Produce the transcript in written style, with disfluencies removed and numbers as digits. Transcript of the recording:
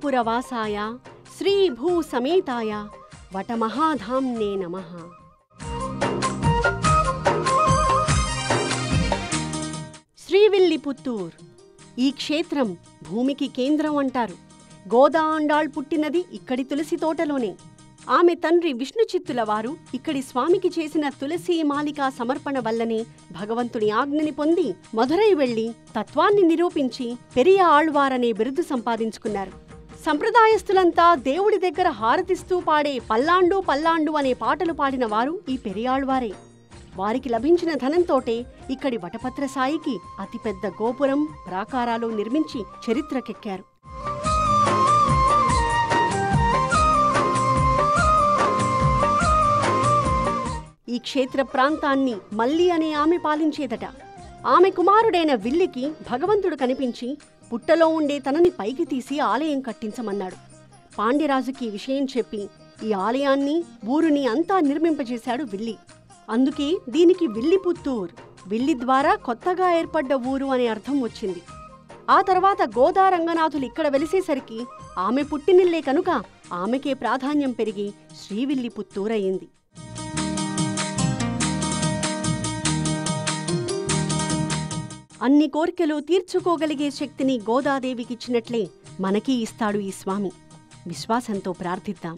విల్లిపురవాసాయ శ్రీభూసమేతాయ వటమహాధామ్నే నమః. శ్రీవిల్లిపుత్తూర్. ఈ క్షేత్రం భూమికి కేంద్రం అంటారు. గోదా ఆండాళ్ పుట్టినది ఇక్కడి తులసి తోటలోనే. ఆమె తండ్రి విష్ణుచిత్తుల వారు ఇక్కడి స్వామికి చేసిన తులసీ మాలికా సమర్పణ వల్లనే భగవంతుని ఆజ్ఞని పొంది మధురై వెళ్లి తత్వాన్ని నిరూపించి పెరియ ఆళ్వారనే బిరుదు సంపాదించుకున్నారు. సంప్రదాయస్తులంతా దేవుడి దగ్గర హారతిస్తూ పాడే పల్లాండు పల్లాండు అనే పాటలు పాడిన వారు ఈ పెరియాళ్వారే. వారికి లభించిన ధనంతోటే ఇక్కడి వటపత్ర సాయికి అతిపెద్ద గోపురం ప్రాకారాలు నిర్మించి చరిత్రకెక్కారు. ఈ క్షేత్ర ప్రాంతాన్ని మల్లి అనే ఆమె పాలించేదట. ఆమె కుమారుడైన విల్లికి భగవంతుడు కనిపించి పుట్టలో ఉండే తనని పైకి తీసి ఆలయం కట్టించమన్నాడు. పాండ్యరాజుకి ఈ విషయం చెప్పి ఈ ఆలయాన్ని ఊరుని అంతా నిర్మింపజేశాడు విల్లి. అందుకే దీనికి విల్లిపుత్తూర్, విల్లి ద్వారా కొత్తగా ఏర్పడ్డ ఊరు అనే అర్థం వచ్చింది. ఆ తర్వాత గోదా రంగనాథులు ఇక్కడ వెలిసేసరికి ఆమె పుట్టినిల్లే కనుక ఆమెకే ప్రాధాన్యం పెరిగి శ్రీవిల్లిపుత్తూర్ అయింది. అన్ని కోర్కెలు తీర్చుకోగలిగే శక్తిని గోదాదేవికిచ్చినట్లే మనకీ ఇస్తాడు ఈ స్వామి. విశ్వాసంతో ప్రార్థిద్దాం.